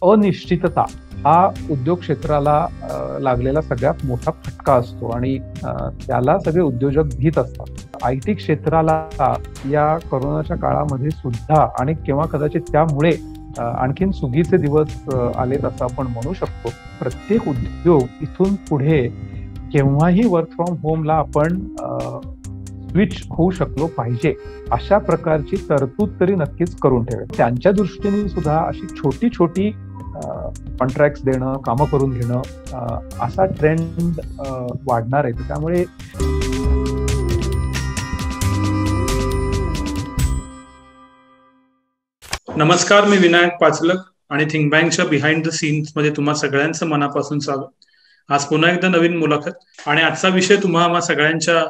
अनिश्चितता हा उद्योग क्षेत्राला लागलेला सगळ्यात मोठा फटका असतो आणि त्याला सगळे उद्योजक भीत असतात. IT क्षेत्राला या कोरोनाच्या काळामध्ये सुद्धा आणि किंवा कदाचित त्यामुळे आणखीन सुगीचे दिवस आलेत असं आपण म्हणू शकतो. प्रत्येक उद्योग इथून पुढे केव्हाही वर्क फ्रॉम होमला आपण स्विच होऊ शकलो पाहिजे अशा प्रकारची तरतूद तरी नक्कीच करून ठेवेल. त्यांच्या दृष्टीने सुद्धा अशी छोटी छोटी कॉन्ट्रॅक्ट देणं, कामं करून घेणं असा ट्रेंड वाढणार आहे. त्यामुळे नमस्कार, मी विनायक पाचलक आणि थिंक बँकच्या बिहाइंड द सीन्स मध्ये तुम्हा सगळ्यांचं मनापासून स्वागत. आज पुन्हा एकदा नवीन मुलाखत आणि आजचा विषय तुम्हा सगळ्यांच्या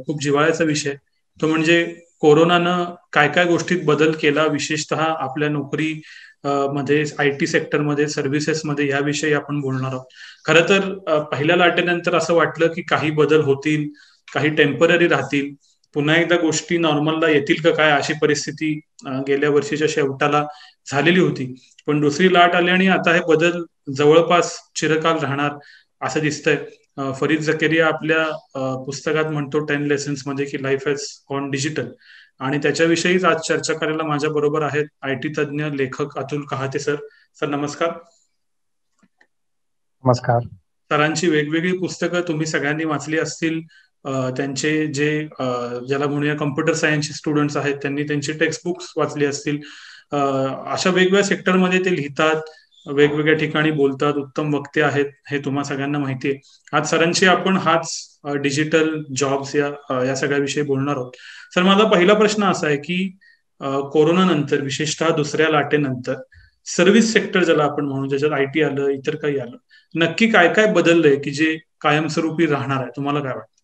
खूप जिव्हाळ्याचा विषय, तो म्हणजे कोरोनानं काय काय गोष्टीत बदल केला, विशेषतः आपल्या नोकरी मध्ये, IT सेक्टरमध्ये, सर्व्हिसेसमध्ये, याविषयी आपण बोलणार आहोत. खरं तर पहिल्या लाटेनंतर असं वाटलं की काही बदल होतील, काही टेम्पररी राहतील, पुन्हा एकदा गोष्टी नॉर्मलला येतील का काय, अशी परिस्थिती गेल्या वर्षीच्या शेवटाला झालेली होती. पण दुसरी लाट आली आणि आता हे बदल जवळपास चिरकाल राहणार असं दिसतंय. फरीद झकेरिया आपल्या पुस्तकात म्हणतो 10 लेसन्स मध्ये की लाईफ हॅज गॉन डिजिटल, आणि त्याच्याविषयीच आज चर्चा करायला माझ्या बरोबर आहेत IT तज्ज्ञ लेखक अतुल कहाते सर. सर नमस्कार. नमस्कार. सरांची वेगवेगळी पुस्तकं तुम्ही सगळ्यांनी वाचली असतील. त्यांचे जे ज्याला म्हणूया कम्प्युटर सायन्सचे स्टुडंट्स आहेत त्यांनी त्यांची टेक्स्ट बुक्स वाचली असतील. अशा वेगवेगळ्या सेक्टरमध्ये ते लिहितात, वेगवेगळ्या ठिकाणी बोलतात, उत्तम वक्ते आहेत, हे तुम्हा सगळ्यांना माहिती आहे. आज सरांशी आपण हाच डिजिटल जॉब्स या सगळ्याविषयी बोलणार आहोत. सर, माझा पहिला प्रश्न असा आहे की कोरोना नंतर, विशेषतः दुसऱ्या लाटेनंतर, सर्व्हिस सेक्टर ज्याला आपण म्हणू, ज्याच्यात IT आलं, इतर काही आलं, नक्की काय काय बदललंय की जे कायमस्वरूपी राहणार आहे? तुम्हाला काय वाटतं?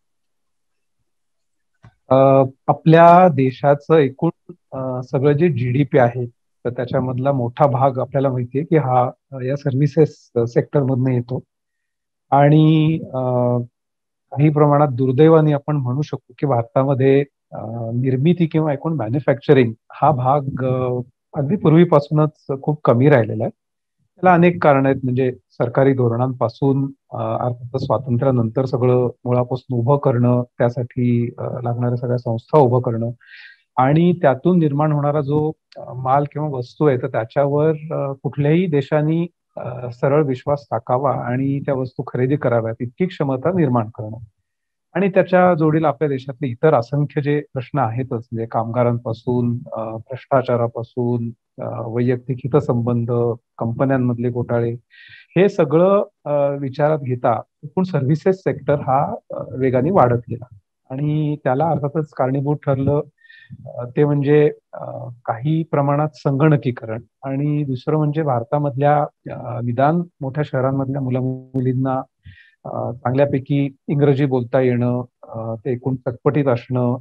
आपल्या देशाचं एकूण सगळं जे GDP आहे तर त्याच्यामधला मोठा भाग आपल्याला माहितीये की हा या सर्व्हिसेस सेक्टर मधनं येतो. आणि काही प्रमाणात दुर्दैवाने आपण म्हणू शकतो की भारतामध्ये निर्मिती किंवा एकूण मॅन्युफॅक्चरिंग हा भाग अगदी पूर्वीपासूनच खूप कमी राहिलेला आहे. त्याला अनेक कारण आहेत. म्हणजे सरकारी धोरणांपासून अर्थात स्वातंत्र्यानंतर सगळं मुळापासून उभं करणं, त्यासाठी लागणाऱ्या सगळ्या संस्था उभं करणं आणि त्यातून निर्माण होणारा जो माल किंवा वस्तू आहे तर त्याच्यावर कुठल्याही देशांनी सरळ विश्वास टाकावा आणि त्या वस्तू खरेदी कराव्यात इतकी क्षमता निर्माण करणं. आणि त्याच्या जोडीला आपल्या देशातले इतर असंख्य जे प्रश्न आहेतच, म्हणजे कामगारांपासून भ्रष्टाचारापासून वैयक्तिक हितसंबंध, कंपन्यांमधले घोटाळे, हे सगळं विचारात घेता एकूण सर्व्हिसेस सेक्टर हा वेगाने वाढत गेला. आणि त्याला अर्थातच कारणीभूत ठरलं ते म्हणजे काही प्रमाणात संगणकीकरण, आणि दुसरं म्हणजे भारतामधल्या निदान मोठ्या शहरांमधल्या मुलामुलींना चांगल्यापैकी इंग्रजी बोलता येणं, ते एकूण चटपटीत असणं,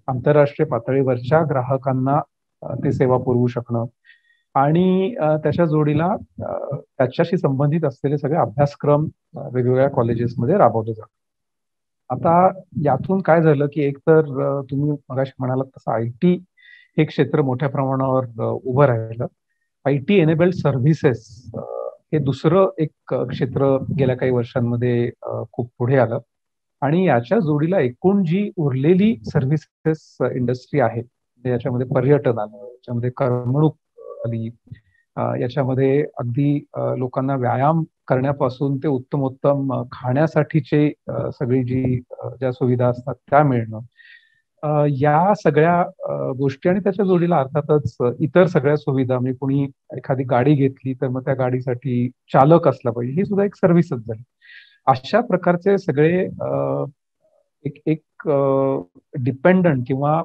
आंतरराष्ट्रीय पातळीवरच्या ग्राहकांना ते सेवा पुरवू शकणं आणि त्याच्या जोडीला त्याच्याशी संबंधित असलेले सगळे अभ्यासक्रम वेगवेगळ्या कॉलेजेसमध्ये राबवले जातात. आता यातून काय झालं की एकतर तुम्ही मगाशी म्हणालात तसं IT हे क्षेत्र मोठ्या प्रमाणावर उभं राहिलं. IT एनेबल्ड सर्व्हिसेस हे दुसरं एक क्षेत्र गेल्या काही वर्षांमध्ये खूप पुढे आलं. आणि याच्या जोडीला एकूण जी उरलेली सर्व्हिसेस इंडस्ट्री आहे, याच्यामध्ये पर्यटन आलं, याच्यामध्ये करमणूक आली, याच्यामध्ये अगदी लोकांना व्यायाम करण्यापासून ते उत्तमोत्तम खाण्यासाठीचे सगळी ज्या सुविधा असतात त्या मिळणं, या सगळ्या गोष्टी आणि त्याच्या जोडीला अर्थातच इतर सगळ्या सुविधा, म्हणजे कोणी एखादी गाडी घेतली तर मग त्या गाडीसाठी चालक असला पाहिजे, ही सुद्धा एक सर्व्हिसच झाली. अशा प्रकारचे सगळे एक एक डिपेंडंट किंवा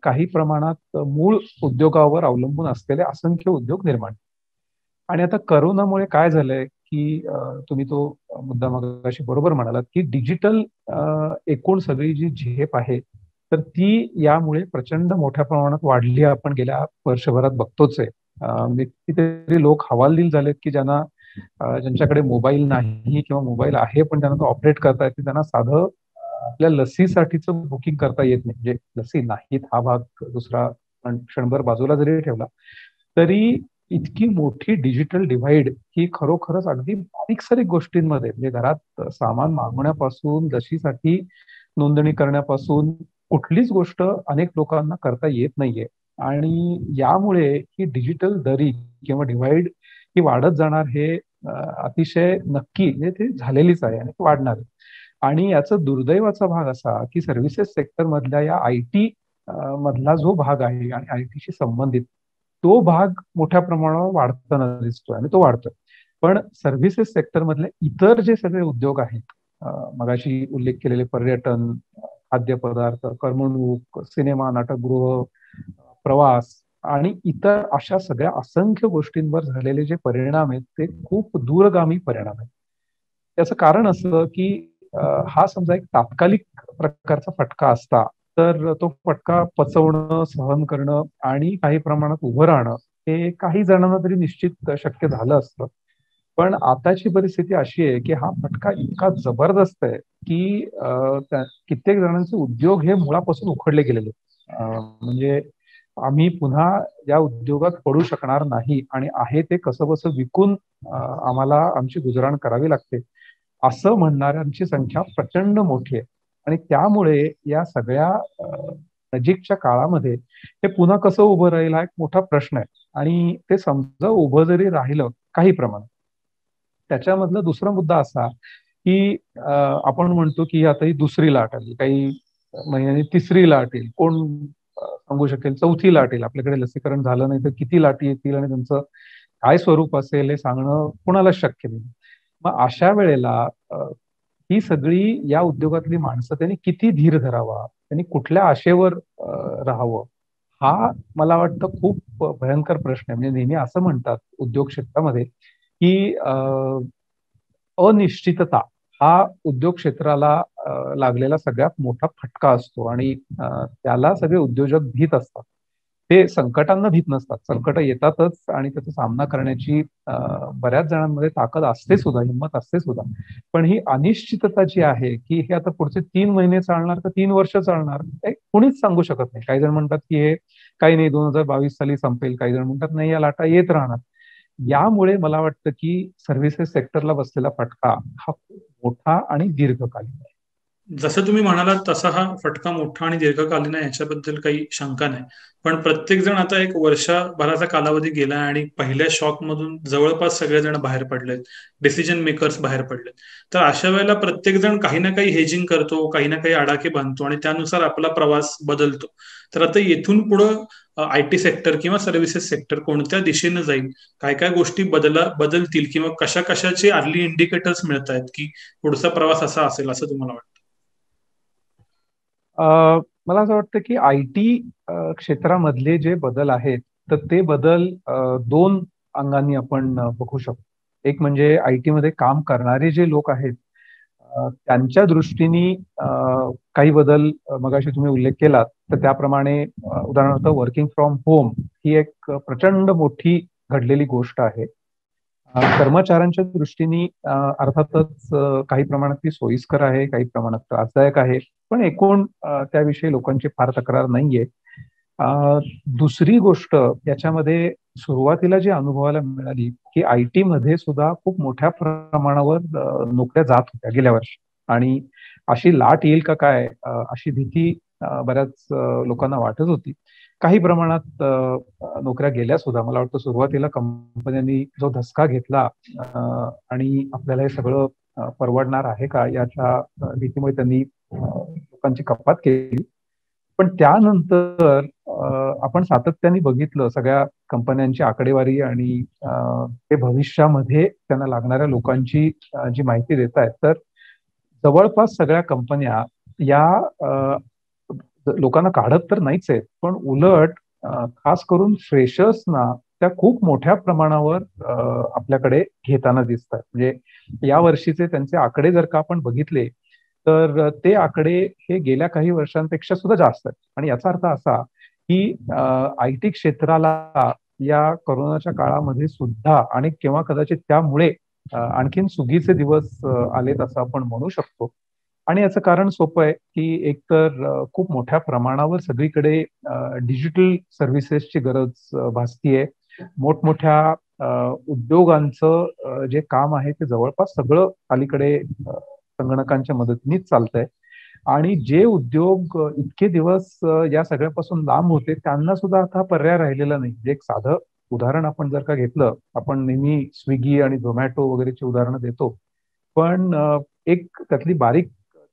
काही प्रमाणात मूळ उद्योगावर अवलंबून असलेले असंख्य उद्योग निर्माण. आणि आता करोनामुळे काय झालंय की तुम्ही तो मुद्दा मगाशी बरोबर म्हणालात की डिजिटल एकूण सगळी जी झेप आहे तर ती यामुळे प्रचंड मोठ्या प्रमाणात वाढली. आपण गेल्या वर्षभरात बघतोच आहे. कितीतरी लोक हवालदिल झालेत की ज्यांच्याकडे मोबाईल नाही किंवा मोबाईल आहे पण त्यांना तो ऑपरेट करता येते, त्यांना साधं आपल्या लसीसाठीचं बुकिंग करता येत नाही. म्हणजे लसी नाहीत हा भाग दुसरा क्षणभर बाजूला जरी ठेवला तरी इतकी मोठी डिजिटल डिव्हाइड की खरोखरच अगदी बारीक सारीक गोष्टींमध्ये, म्हणजे घरात सामान मागवण्यापासून जशीसाठी नोंदणी करण्यापासून कुठलीच गोष्ट अनेक लोकांना करता येत नाहीये. आणि यामुळे ही डिजिटल दरी किंवा डिव्हाइड ही वाढत जाणार हे अतिशय नक्की, म्हणजे ते झालेलीच आहे आणि वाढणार आहे. आणि याचा दुर्दैवाचा भाग असा की सर्व्हिसेस सेक्टर मधल्या या आयटी मधला जो भाग आहे आणि आयटीशी संबंधित तो भाग मोठ्या प्रमाणावर वाढताना दिसतोय आणि तो वाढतोय. पण सर्व्हिसेस सेक्टर मधले इतर जे सगळे उद्योग आहेत, मगाशी उल्लेख केलेले पर्यटन, खाद्यपदार्थ, करमणूक, सिनेमा, नाटकगृह, प्रवास आणि इतर अशा सगळ्या असंख्य गोष्टींवर झालेले जे परिणाम आहेत ते खूप दूरगामी परिणाम आहेत. त्याचं कारण असं की हा समजा एक तात्कालिक प्रकारचा फटका असता तर तो फटका पचवणं, सहन करणं आणि काही प्रमाणात उभं राहणं हे काही जणांना तरी निश्चित शक्य झालं असतं. पण आताची परिस्थिती अशी आहे की हा फटका इतका जबरदस्त आहे की कित्येक जणांचे उद्योग हे मुळापासून उखडले गेलेले. म्हणजे आम्ही पुन्हा या उद्योगात पडू शकणार नाही आणि आहे ते कसं बसं विकून आम्हाला आमची गुजराण करावी लागते असं म्हणणाऱ्यांची संख्या प्रचंड मोठी आहे. आणि त्यामुळे या सगळ्या नजीकच्या काळामध्ये हे पुन्हा कसं उभं राहील हा एक मोठा प्रश्न आहे. आणि ते समजा उभं जरी राहिलं काही प्रमाणात, त्याच्यामधला दुसरा मुद्दा असा की आपण म्हणतो की आता ही दुसरी लाट आली, काही महिन्यांनी तिसरी लाट येईल, कोण सांगू शकेल, चौथी लाट येईल. आपल्याकडे लसीकरण झालं नाही तर किती लाटी येतील आणि त्यांचं काय स्वरूप असेल हे सांगणं कोणालाच शक्य नाही. मग अशा वेळेला ही सगळी या उद्योगातली माणसं त्यांनी किती धीर धरावा, त्यांनी कुठल्या आशेवर राहावं, हा मला वाटतं खूप भयंकर प्रश्न आहे. म्हणजे नेहमी असं म्हणतात उद्योग क्षेत्रामध्ये की अनिश्चितता हा उद्योग क्षेत्राला लागलेला सगळ्यात मोठा फटका असतो आणि त्याला सगळे उद्योजक भीत असतात. ते संकटांना भीत नसतात, संकट येतातच आणि त्याचा सामना करण्याची बऱ्याच जणांमध्ये ताकद असते सुद्धा, हिंमत असते सुद्धा. पण ही अनिश्चितता जी आहे की हे आता पुढचे 3 महिने चालणार तर 3 वर्ष चालणार, हे कोणीच सांगू शकत नाही. काही जण म्हणतात की हे काही नाही 2022 साली संपेल, काही जण म्हणतात नाही या लाटा येत राहणार. यामुळे मला वाटतं की सर्व्हिसेस सेक्टरला बसलेला फटका हा खूप मोठा आणि दीर्घकालीन आहे. जसं तुम्ही म्हणालात तसा हा फटका मोठा आणि दीर्घकालीन आहे याच्याबद्दल काही शंका नाही. पण प्रत्येक जण आता एक वर्षभराचा कालावधी गेला आणि पहिल्या शॉक मधून जवळपास सगळेजण बाहेर पडलेत, डिसिजन मेकर्स बाहेर पडलेत. तर अशा वेळेला प्रत्येक जण काही ना काही हेजिंग करतो, काही ना काही आडाखे बांधतो आणि त्यानुसार आपला प्रवास बदलतो. तर आता येथून पुढं आयटी सेक्टर किंवा सर्व्हिसेस सेक्टर कोणत्या दिशेनं जाईल, काय काय गोष्टी बदलतील किंवा कशा कशाचे अर्ली इंडिकेटर्स मिळत आहेत की पुढचा प्रवास असा असेल असं तुम्हाला वाटतं? मला असं वाटतं की आयटी क्षेत्रामधले जे बदल आहेत तर ते बदल दोन अंगांनी आपण बघू शकतो. एक म्हणजे आयटी मध्ये काम करणारे जे लोक आहेत त्यांच्या दृष्टीने काही बदल मगाशी तुम्ही उल्लेख केलात तर त्याप्रमाणे उदाहरणार्थ वर्किंग फ्रॉम होम ही एक प्रचंड मोठी घडलेली गोष्ट आहे. कर्मचाऱ्यांच्या दृष्टीने अर्थातच काही प्रमाणात ती सोयीस्कर आहे, काही प्रमाणात त्रासदायक आहे, पण एकूण त्याविषयी लोकांची फार तक्रार नाहीये. दुसरी गोष्ट याच्यामध्ये सुरुवातीला जी अनुभवायला मिळाली की आयटी मध्ये सुद्धा खूप मोठ्या प्रमाणावर नोकऱ्या जात होत्या गेल्या वर्षी. आणि अशी लाट येईल का काय अशी भीती बऱ्याच लोकांना वाटत होती. काही प्रमाणात नोकऱ्या गेल्या सुद्धा. मला वाटतं सुरुवातीला कंपन्यांनी जो धसका घेतला आणि आपल्याला हे सगळं परवडणार आहे का याच्या भीतीमुळे त्यांनी लोकांची कपात केली. पण त्यानंतर आपण सातत्याने बघितलं सगळ्या कंपन्यांची आकडेवारी आणि ते भविष्यामध्ये त्यांना लागणाऱ्या लोकांची जी माहिती देत आहेत तर जवळपास सगळ्या कंपन्या या लोकांना काढत तर नाहीच आहेत, पण उलट खास करून फ्रेशर्सना त्या खूप मोठ्या प्रमाणावर आपल्याकडे घेताना दिसत आहेत. म्हणजे या वर्षीचे त्यांचे आकडे जर का आपण बघितले तर ते आकडे हे गेल्या काही वर्षांपेक्षा सुद्धा जास्त आहेत. आणि याचा अर्थ असा की आयटी क्षेत्राला या कोरोनाच्या काळामध्ये सुद्धा आणि किंवा कदाचित त्यामुळे आणखीन सुगीचे दिवस आलेत असं आपण म्हणू शकतो. आणि याचं कारण सोपं आहे की एकतर खूप मोठ्या प्रमाणावर सगळीकडे डिजिटल सर्व्हिसेसची गरज भासतीये. मोठमोठ्या उद्योगांचं जे काम आहे ते जवळपास सगळं अलीकडे संगणकांच्या मदतीनेच चालतंय. आणि जे उद्योग इतके दिवस या सगळ्यापासून लांब होते त्यांना सुद्धा आता पर्याय राहिलेला नाही. म्हणजे एक साधं उदाहरण आपण जर का घेतलं, आपण नेहमी स्विगी आणि झोमॅटो वगैरेची उदाहरणं देतो, पण एक त्यातली बारीक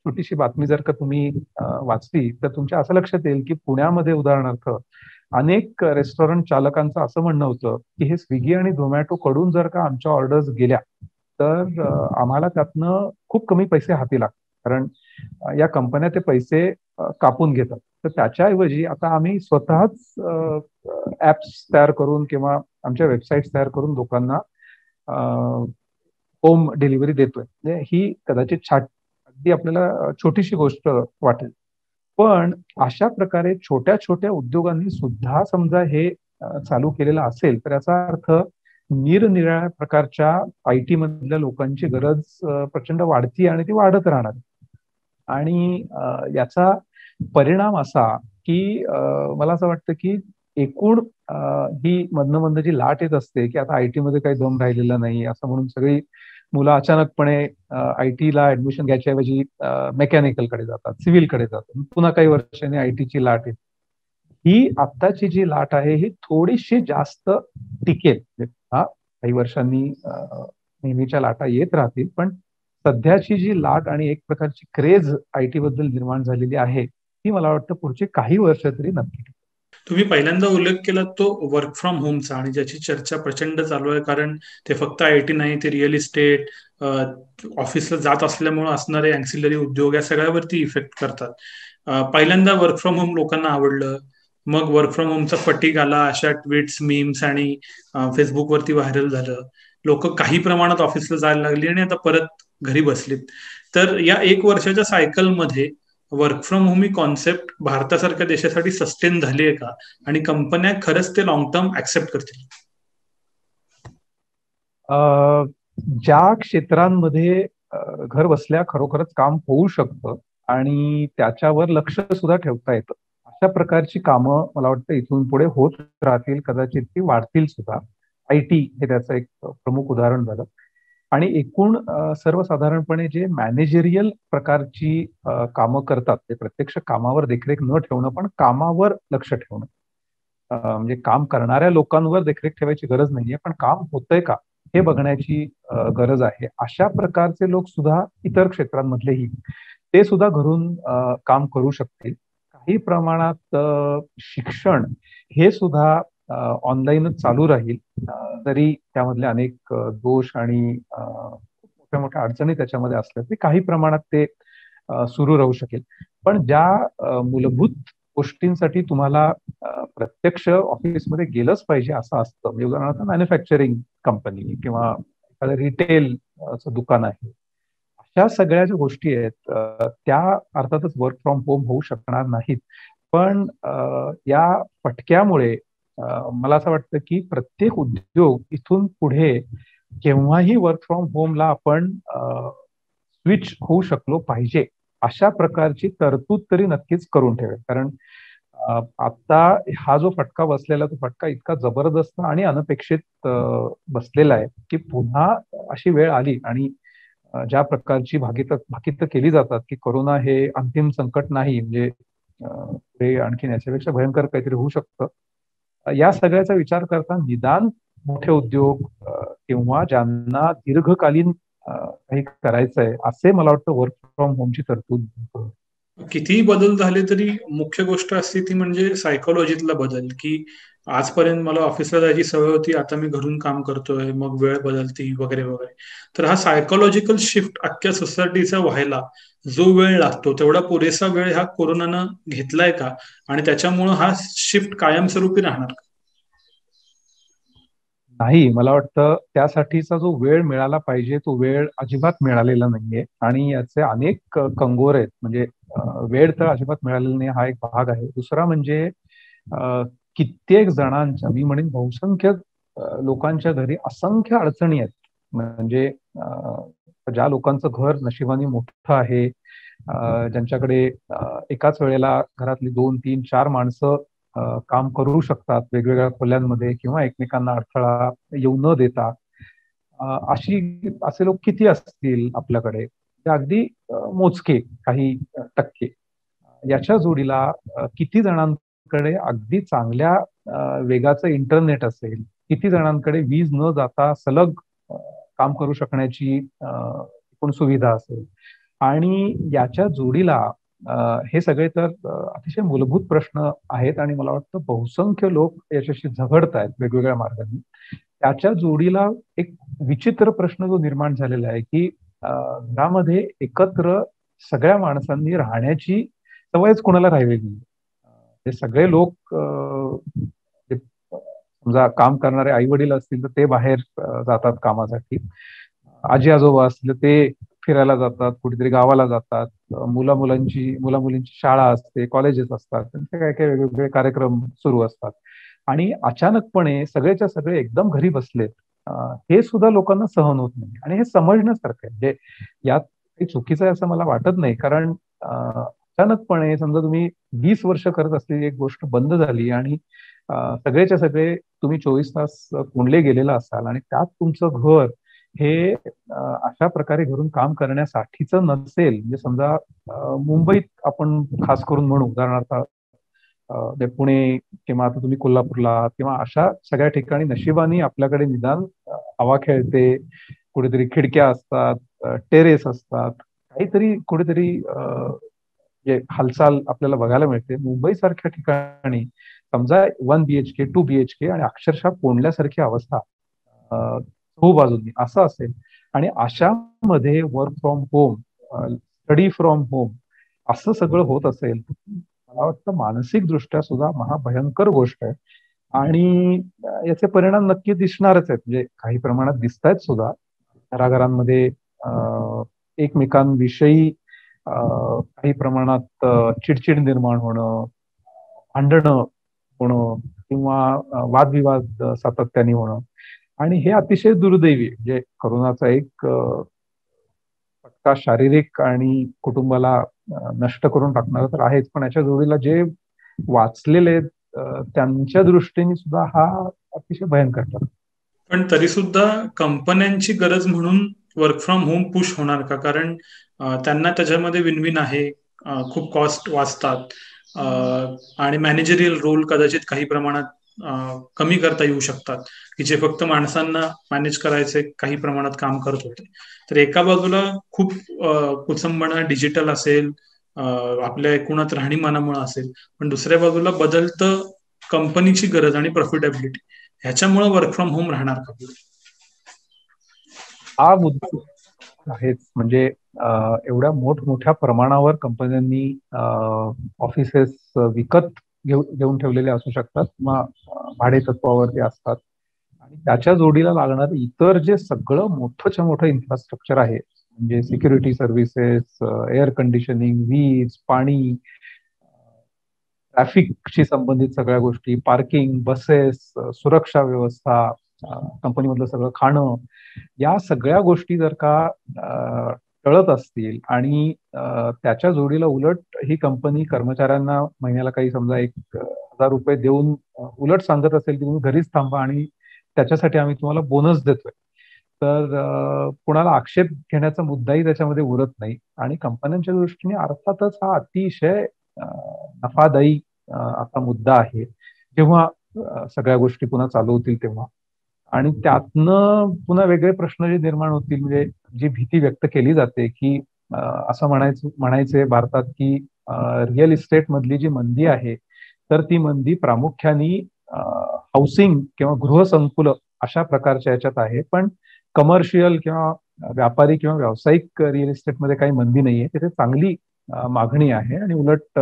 छोटीशी बातमी जर का तुम्ही वाचली तर तुमच्या असं लक्षात येईल की पुण्यामध्ये उदाहरणार्थ अनेक रेस्टॉरंट चालकांचं असं म्हणणं होतं की हे स्विगी आणि झोमॅटो कडून जर का आमच्या ऑर्डर्स गेल्या तर आम्हाला त्यातनं खूप कमी पैसे हाती लागतात, कारण या कंपन्या ते पैसे कापून घेतात. तर त्याच्याऐवजी आता आम्ही स्वतःच ऍप्स तयार करून किंवा आमच्या वेबसाईट तयार करून लोकांना होम डिलिव्हरी देतोय. म्हणजे ही कदाचित अगदी आपल्याला छोटीशी गोष्ट वाटेल, पण अशा प्रकारे छोट्या छोट्या उद्योगांनी सुद्धा समजा हे चालू केलेलं असेल तर याचा अर्थ निरनिराळ्या प्रकारच्या IT मधल्या लोकांची गरज प्रचंड वाढती आणि ती वाढत राहणार. आणि याचा परिणाम असा की मला असं वाटतं की एकूण ही मधनं मधनं जी लाट येत असते की आता IT मध्ये काही दम राहिलेला नाही असं म्हणून सगळी मुलं अचानकपणे IT ला ऍडमिशन घ्यायच्याऐवजी मेकॅनिकलकडे जातात, सिव्हिलकडे जातात, पुन्हा काही वर्षांनी IT ची लाट येते. ही आत्ताची जी लाट आहे ही थोडीशी जास्त टिकेल. म्हणजे हा काही वर्षांनी नेहमीच्या लाटा येत राहतील, पण सध्याची जी लाट आणि एक प्रकारची क्रेज IT बद्दल निर्माण झालेली आहे ती मला वाटतं पुढचे काही वर्ष तरी नक्की. तुम्ही पहिल्यांदा उल्लेख केला तो वर्क फ्रॉम होमचा, आणि ज्याची चर्चा प्रचंड चालू आहे, कारण ते फक्त IT नाही, ते रिअल इस्टेट, ऑफिसला जात असल्यामुळे असणारे अँक्सिलरी उद्योग या सगळ्यावरती इफेक्ट करतात. पहिल्यांदा वर्क फ्रॉम होम लोकांना आवडलं, मग वर्क फ्रॉम होमचा फटीक आला, अशा ट्विट्स, मीम्स आणि फेसबुकवरती व्हायरल झालं. लोक काही प्रमाणात ऑफिसला जायला लागली आणि आता परत घरी बसलीत. तर या 1 वर्षाच्या सायकलमध्ये work from home he concept भारतासारख्या देशासाठी सस्टेन झाली आहे का, आणि कंपन्या खरंच ते लॉंग टर्म ऍक्सेप्ट करतील? ज्या क्षेत्रांमध्ये घर बसल्या खरोखरच काम होऊ शकतं आणि त्याच्यावर लक्ष सुद्धा ठेवता येतं अशा प्रकारची कामं मला वाटतं इथून पुढे होत राहतील, कदाचित ती वाढतील सुद्धा. IT हे त्याचं एक प्रमुख उदाहरण झालं. आणि एकूण सर्वसाधारणपणे जे मॅनेजरियल प्रकारची कामं करतात ते प्रत्यक्ष कामावर देखरेख न ठेवणं पण कामावर लक्ष ठेवणं, म्हणजे काम करणाऱ्या लोकांवर देखरेख ठेवायची गरज नाहीये, पण काम होतंय का हे बघण्याची गरज आहे. अशा प्रकारचे लोक सुद्धा इतर क्षेत्रांमधलेही ते सुद्धा घरून काम करू शकतील. काही प्रमाणात शिक्षण हे सुद्धा ऑनलाईनच चालू राहील, तरी त्यामधले अनेक दोष आणि मोठ्या मोठ्या अडचणी त्याच्यामध्ये असल्या तरी काही प्रमाणात ते सुरू राहू शकेल. पण ज्या मूलभूत गोष्टींसाठी तुम्हाला प्रत्यक्ष ऑफिसमध्ये गेलंच पाहिजे असं असतं, म्हणजे उदाहरणार्थ मॅन्युफॅक्चरिंग कंपनी किंवा एखादं रिटेल दुकान आहे, अशा सगळ्या ज्या गोष्टी आहेत त्या अर्थातच वर्क फ्रॉम होम होऊ शकणार नाहीत. पण या फटक्यामुळे मला असं वाटतं की प्रत्येक उद्योग इथून पुढे केव्हाही वर्क फ्रॉम होमला आपण स्विच होऊ शकलो पाहिजे अशा प्रकारची तरतूद तरी नक्कीच करून ठेवेल. कारण आता हा जो फटका बसलेला तो फटका इतका जबरदस्त आणि अनपेक्षित बसलेला आहे की पुन्हा अशी वेळ आली आणि ज्या प्रकारची भाकीत केली जातात की कोरोना हे अंतिम संकट नाही, म्हणजे ते आणखीन याच्यापेक्षा भयंकर काहीतरी होऊ शकतं, या सगळ्याचा विचार करता निदान मोठे उद्योग किंवा ज्यांना दीर्घकालीन काही करायचंय असे मला वाटतं वर्क फ्रॉम होमची तरतूद. कितीही बदल झाले तरी मुख्य गोष्ट असते ती म्हणजे सायकोलॉजीतला बदल, की आजपर्यंत मला ऑफिसला जायची सवय होती, आता मी घरून काम करतोय, मग वेळ बदलती वगैरे वगैरे. तर हा सायकोलॉजिकल शिफ्ट अख्ख्या सोसायटीचा व्हायला जो वेळ लागतो तेवढा पुरेसा वेळ ह्या कोरोनानं घेतलाय का, आणि त्याच्यामुळं हा शिफ्ट कायमस्वरूपी राहणार का? नाही, मला वाटतं त्यासाठीचा जो वेळ मिळाला पाहिजे तो वेळ अजिबात मिळालेला नाहीये आणि याचे अनेक कंगोर आहेत. म्हणजे वेळ तर अजिबात मिळालेला नाही हा एक भाग आहे. दुसरा म्हणजे कित्येक जणांच्या, मी म्हणेन बहुसंख्य लोकांच्या घरी असंख्य अडचणी आहेत. म्हणजे ज्या लोकांचं घर नशिबाने मोठं आहे, ज्यांच्याकडे एकाच वेळेला घरातली 2, 3, 4 माणसं काम करू शकतात वेगवेगळ्या खोल्यांमध्ये किंवा एकमेकांना अडथळा येऊ न देता. असे लोक किती असतील आपल्याकडे? ते अगदी मोजके काही टक्के. याच्या जोडीला किती जणांकडे अगदी चांगल्या वेगाचं इंटरनेट असेल, किती जणांकडे वीज न जाता सलग काम करू शकण्याची एकूण सुविधा असेल. आणि याच्या जोडीला हे सगळे तर अतिशय मूलभूत प्रश्न आहेत आणि मला वाटतं बहुसंख्य लोक याच्याशी झगडत आहेत वेगवेगळ्या मार्गाने. त्याच्या जोडीला एक विचित्र प्रश्न जो निर्माण झालेला आहे की घरामध्ये एकत्र सगळ्या माणसांनी राहण्याची सवयच कोणाला राहिलेली नाही. हे सगळे लोक समजा काम करणारे आई वडील असतील तर ते बाहेर जातात कामासाठी, आजी आजोबा असतील ते फिरायला जातात, कुठेतरी गावाला जातात, मुला मुलींची शाळा असते, कॉलेजेस असतात, त्यांचे काय काय वेगवेगळे कार्यक्रम सुरू असतात. आणि अचानकपणे सगळेच्या सगळे एकदम घरी बसलेत, हे सुद्धा लोकांना सहन होत नाही. आणि हे समजण्यासारखं आहे, म्हणजे यात काही चुकीचं आहे असं मला वाटत नाही. कारण अचानकपणे समजा तुम्ही 20 वर्ष करत असलेली एक गोष्ट बंद झाली आणि सगळेच्या सगळे तुम्ही 24 तास कोंडले गेलेला असाल आणि त्यात तुमचं घर हे अशा प्रकारे घरून काम करण्यासाठीच नसेल. म्हणजे समजा मुंबईत आपण खास करून म्हणू, उदाहरणार्थ पुणे किंवा आता तुम्ही कोल्हापूरला किंवा अशा सगळ्या ठिकाणी नशिबाने आपल्याकडे निदान हवा खेळते, कुठेतरी खिडक्या असतात, टेरेस असतात, काहीतरी कुठेतरी जे हालचाल आपल्याला बघायला मिळते. मुंबई सारख्या ठिकाणी समजा 1 BHK 2 BHK आणि अक्षरशः कोंडल्यासारखी अवस्था हो बाजूंनी असं असेल आणि अशामध्ये work from home, study from home असं सगळं होत असेल, मला वाटतं मानसिक दृष्ट्या सुद्धा महाभयंकर गोष्ट आहे. आणि याचे परिणाम नक्की दिसणारच आहेत, म्हणजे काही प्रमाणात दिसत आहेत सुद्धा. घराघरांमध्ये एकमेकांविषयी काही प्रमाणात चिडचिड निर्माण होणं, भांडणं होणं किंवा वादविवाद सातत्याने होणं. आणि हे अतिशय दुर्दैवी, म्हणजे करोनाचा एक फटका शारीरिक आणि कुटुंबाला नष्ट करून टाकणारा तर आहेच, पण याच्या जोडीला जे वाचलेले त्यांच्या दृष्टीने सुद्धा हा अतिशय भयंकर ठरतो. पण तरी सुद्धा कंपन्यांची गरज म्हणून वर्क फ्रॉम होम पुश होणार का? कारण त्यांना त्याच्यामध्ये विन आहे, खूप कॉस्ट वाचतात आणि मॅनेजरियल रोल कदाचित काही प्रमाणात कमी करता येऊ शकतात, की जे फक्त माणसांना मॅनेज करायचे काही प्रमाणात काम करत होते. तर एका बाजूला खूप कुचंबणा डिजिटल असेल, आपल्या एकूणात राहणीमानामुळे असेल, पण दुसऱ्या बाजूला बदलतं कंपनीची गरज आणि प्रॉफिटेबिलिटी, ह्याच्यामुळे वर्क फ्रॉम होम राहणार का? हा मुद्दा आहेच. म्हणजे एवढ्या मोठमोठ्या प्रमाणावर कंपन्यांनी ऑफिसेस विकत घेऊन ठेवलेले असू शकतात किंवा भाडे तत्वावर ते असतात. आणि त्याच्या जोडीला लागणार इतर जे सगळं मोठंच्या मोठं इन्फ्रास्ट्रक्चर आहे, म्हणजे सिक्युरिटी सर्व्हिसेस, एअर कंडिशनिंग, वीज, पाणी, ट्रॅफिकशी संबंधित सगळ्या गोष्टी, पार्किंग, बसेस, सुरक्षा व्यवस्था, कंपनीमधलं सगळं खाणं, या सगळ्या गोष्टी जर का टळत असतील आणि त्याच्या जोडीला उलट ही कंपनी कर्मचाऱ्यांना महिन्याला काही समजा 1,000 रुपये देऊन उलट सांगत असेल की तुम्ही घरीच थांबा आणि त्याच्यासाठी आम्ही तुम्हाला बोनस देतोय, तर कुणाला आक्षेप घेण्याचा मुद्दाही त्याच्यामध्ये उरत नाही. आणि कंपन्यांच्या दृष्टीने अर्थातच हा अतिशय नफादायी असा मुद्दा आहे जेव्हा सगळ्या गोष्टी पुन्हा चालू होतील तेव्हा. आणि त्यातनं पुन्हा वेगळे प्रश्न जे निर्माण होतील, म्हणजे जी भीती व्यक्त केली जाते की असं म्हणायचंय भारतात की रिअल इस्टेट मधली जी मंदी आहे तर ती मंदी प्रामुख्याने हाऊसिंग किंवा गृहसंकुल अशा प्रकारच्या याच्यात आहे, पण कमर्शियल किंवा व्यापारी किंवा व्यावसायिक रिअल इस्टेटमध्ये काही मंदी नाहीये, तिथे चांगली मागणी आहे आणि उलट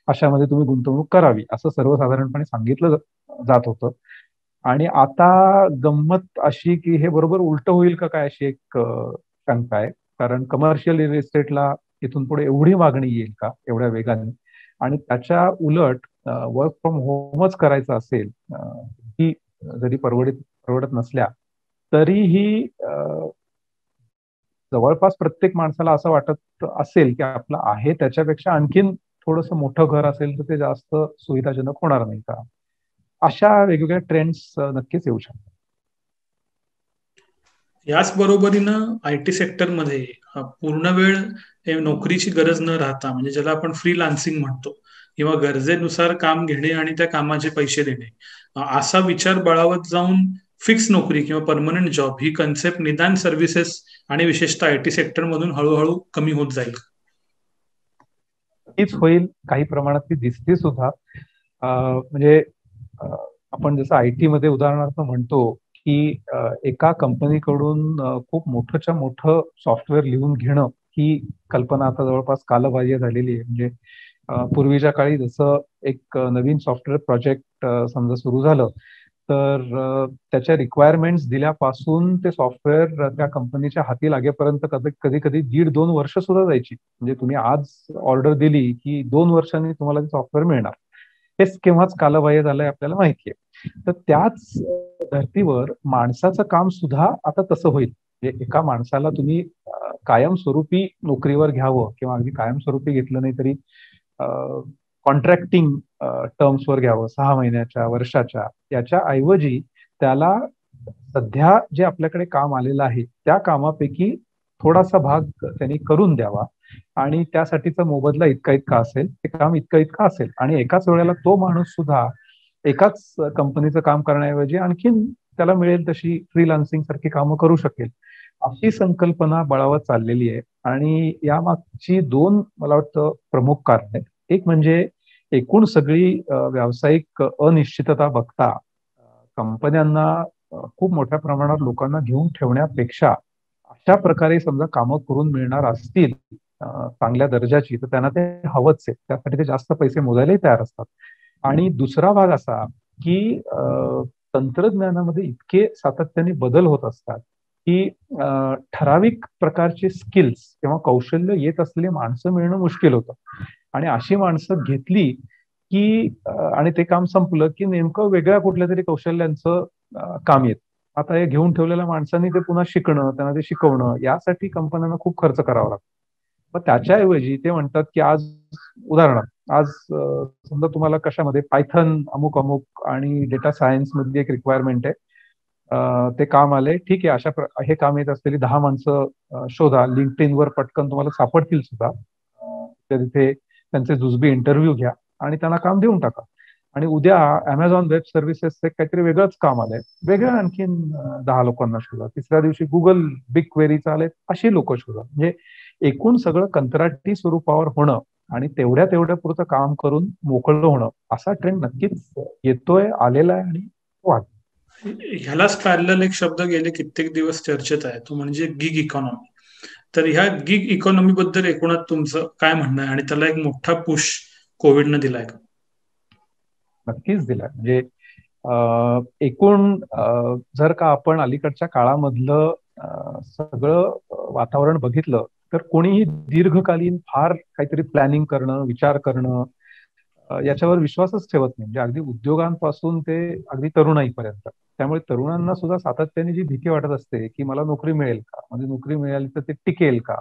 अशामध्ये तुम्ही गुंतवणूक करावी असं सर्वसाधारणपणे सांगितलं जात होतं. आणि आता गंमत अशी की हे बरोबर उलट होईल का काय अशी एक शंका आहे. कारण कमर्शियल रिअल इस्टेटला इथून पुढे एवढी मागणी येईल का एवढ्या वेगाने? आणि त्याच्या उलट वर्क फ्रॉम होमच करायचं असेल, ही जरी परवडत नसल्या तरीही जवळपास प्रत्येक माणसाला असं वाटत असेल की आपलं आहे त्याच्यापेक्षा आणखीन थोडंसं मोठं घर असेल तर ते जास्त सुविधाजनक होणार नाही का? अशा वेगवेगळ्या ट्रेंड्स नक्कीच येऊ शकतात. याच बरोबरीनं आयटी सेक्टरमध्ये पूर्ण वेळ नोकरीची गरज न राहता, म्हणजे ज्याला आपण फ्रीलान्सिंग म्हणतो, किंवा गरजेनुसार काम घेणे आणि त्या कामाचे पैसे देणे, असा विचार बळावत जाऊन फिक्स नोकरी किंवा परमनंट जॉब ही कन्सेप्ट निदान सर्व्हिसेस आणि विशेषतः आयटी सेक्टर मधून हळूहळू कमी होत जाईल. हीच होईल, काही प्रमाणात ती दिसते सुद्धा. म्हणजे आपण जसं आयटी मध्ये उदाहरणार्थ म्हणतो की एका कंपनीकडून खूप मोठंच्या मोठं सॉफ्टवेअर लिहून घेणं ही कल्पना आता जवळपास कालबाह्य झालेली आहे. म्हणजे पूर्वीच्या काळी जसं एक नवीन सॉफ्टवेअर प्रोजेक्ट समजा सुरू झालं तर त्याच्या रिक्वायरमेंट्स दिल्यापासून ते सॉफ्टवेअर त्या कंपनीच्या हाती लागेपर्यंत कधी कधी 1.5-2 वर्ष सुद्धा जायची. म्हणजे तुम्ही आज ऑर्डर दिली की 2 वर्षांनी तुम्हाला ते सॉफ्टवेअर मिळणार. हेच केव्हाच कालबाह्य झालंय आपल्याला माहिती आहे. तर त्याच धर्तीवर माणसाचं काम सुद्धा आता तसं होईल. म्हणजे एका माणसाला तुम्ही कायमस्वरूपी नोकरीवर घ्यावं किंवा अगदी कायमस्वरूपी घेतलं नाही तरी कॉन्ट्रॅक्टिंग टर्म्सवर घ्यावं 6 महिन्याच्या, वर्षाच्या, याच्या ऐवजी त्याला सध्या जे आपल्याकडे काम आलेलं आहे त्या कामापैकी थोडासा भाग त्यांनी करून द्यावा आणि त्यासाठीचा मोबदला इतका इतका असेल, ते काम इतकं इतकं असेल आणि एकाच वेळेला तो माणूस सुद्धा एकाच कंपनीचं काम करण्याऐवजी आणखीन त्याला मिळेल तशी फ्रीलान्सिंग सारखी कामं करू शकेल. अशी संकल्पना बळावत चाललेली आहे आणि यामागची दोन मला वाटतं प्रमुख कारण आहेत. एक म्हणजे एकूण सगळी व्यावसायिक अनिश्चितता बघता कंपन्यांना खूप मोठ्या प्रमाणात लोकांना घेऊन ठेवण्यापेक्षा अशा प्रकारे समजा कामं करून मिळणार असतील चांगल्या दर्जाची तर त्यांना ते हवंच आहे. त्यासाठी ते जास्त पैसे मोजायलाही तयार असतात. आणि दुसरा भाग असा की तंत्रज्ञानामध्ये इतके सातत्याने बदल होत असतात की ठराविक प्रकारचे स्किल्स किंवा कौशल्य येत असलेली माणसं मिळणं मुश्किल होतं. आणि अशी माणसं घेतली की आणि ते काम संपलं की नेमकं वेगळ्या कुठल्या तरी कौशल्यांचं काम येत. आता हे घेऊन ठेवलेल्या माणसांनी ते पुन्हा शिकणं, त्यांना ते शिकवणं यासाठी कंपन्यांना खूप खर्च करावा लागतो. मग त्याच्याऐवजी ते म्हणतात की आज उदाहरणार्थ आज समजा तुम्हाला कशामध्ये पायथन अमुक अमुक आणि डेटा सायन्स मध्ये एक रिक्वायरमेंट आहे. ते काम आले, ठीक आहे. हे काम येत असलेली 10 माणसं शोधा. लिंक्डइनवर पटकन तुम्हाला सापडतील सुद्धा. तिथे त्यांचे जुजबी इंटरव्ह्यू घ्या आणि त्यांना काम देऊन टाका. आणि उद्या अमेझॉन वेब सर्व्हिसेसचे काहीतरी वेगळंच काम आलंय, वेगळ्या आणखीन 10 लोकांना शोधा. तिसऱ्या दिवशी गुगल बिग क्वेरी चालेल, अशी लोक शोधा. म्हणजे एकूण सगळं कंत्राटी स्वरूपावर होणं आणि तेवढ्या पुरतं काम करून मोकळं होणं असा ट्रेंड नक्कीच येतोय, आलेला आहे आणि वाढ. ह्यालाच पॅरलल एक शब्द गेले कित्येक दिवस चर्चेत आहे, तो म्हणजे गिग इकॉनॉमी. तर ह्या गिग इकॉनॉमी बद्दल एकूणात तुमचं काय म्हणणं आहे आणि त्याला एक मोठा पुश कोविडनं दिलाय का? नक्कीच दिलाय. म्हणजे एकूण जर का आपण अलीकडच्या काळामधलं सगळं वातावरण बघितलं तर कोणीही दीर्घकालीन फार काहीतरी प्लॅनिंग करणं, विचार करणं याच्यावर विश्वासच ठेवत नाही. म्हणजे अगदी उद्योगांपासून ते अगदी तरुणाईपर्यंत. त्यामुळे तरुणांना सुद्धा सातत्याने जी भीती वाटत असते की मला नोकरी मिळेल का, म्हणजे नोकरी मिळाली तर ते टिकेल का,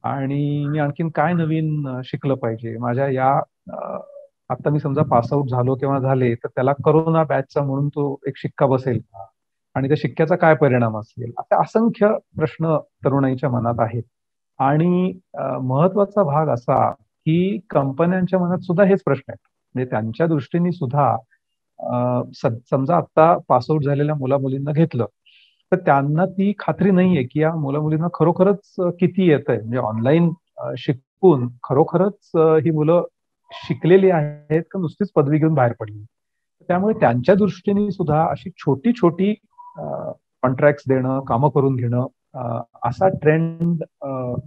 आणि मी आणखीन काय नवीन शिकलं पाहिजे. माझ्या या आता मी समजा पासआउट झालो किंवा झाले तर त्याला करोना बॅचचा म्हणून तो एक शिक्का बसेल का, आणि त्या शिक्क्याचा काय परिणाम असेल, असे असंख्य प्रश्न तरुणाईच्या मनात आहेत. आणि महत्वाचा भाग असा की कंपन्यांच्या मनात सुद्धा हेच प्रश्न आहेत. म्हणजे त्यांच्या दृष्टीने सुद्धा समजा आता पासआउट झालेल्या मुला मुलींना घेतलं तर त्यांना ती खात्री नाहीये की या मुला मुलींना खरोखरच किती येत आहे. म्हणजे ऑनलाईन शिकून खरोखरच ही मुलं शिकलेली आहेत का नुसतीच पदवी घेऊन बाहेर पडली. त्यामुळे त्यांच्या दृष्टीने सुद्धा अशी छोटी छोटी कॉन्ट्रॅक्ट देणं, कामं करून घेणं असा ट्रेंड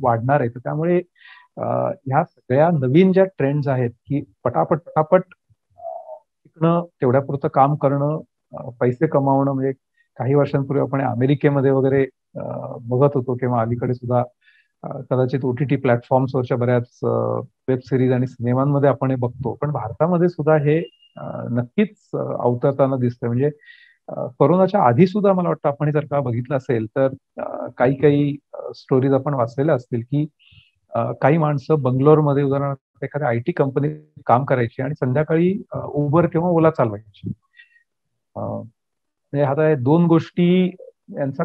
वाढणार आहे. तर त्यामुळे ह्या सगळ्या नवीन ज्या ट्रेंड्स आहेत की पटापट पटापट शिकणं, तेवढ्यापुरतं काम करणं, पैसे कमावणं. म्हणजे काही वर्षांपूर्वी आपण अमेरिकेमध्ये वगैरे बघत होतो किंवा अलीकडे सुद्धा कदाचित ओटीटी प्लॅटफॉर्म्सवरच्या बऱ्याच वेब सिरीज आणि सिनेमांमध्ये आपण हे बघतो. पण भारतामध्ये सुद्धा हे नक्कीच अवतरताना दिसतंय. म्हणजे कोरोनाच्या आधी सुद्धा मला वाटतं आपण जर का बघितलं असेल तर काही काही स्टोरीज आपण वाचलेल्या असतील की काही माणसं बंगलोरमध्ये उदाहरणार्थ एखाद्या IT कंपनीत काम करायची आणि संध्याकाळी उबर किंवा ओला चालवायची. म्हणजे आता दोन गोष्टी यांचा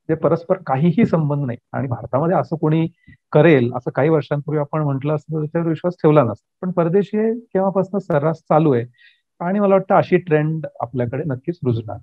जे परस्पर काहीही संबंध नाही, आणि भारतामध्ये असं कोणी करेल असं काही वर्षांपूर्वी आपण म्हटलं असतं तर त्याच्यावर विश्वास ठेवला नसता. पण परदेशी केव्हापासून सर्रास चालू आहे, आणि मला वाटतं अशी ट्रेंड आपल्याकडे नक्कीच रुजणार.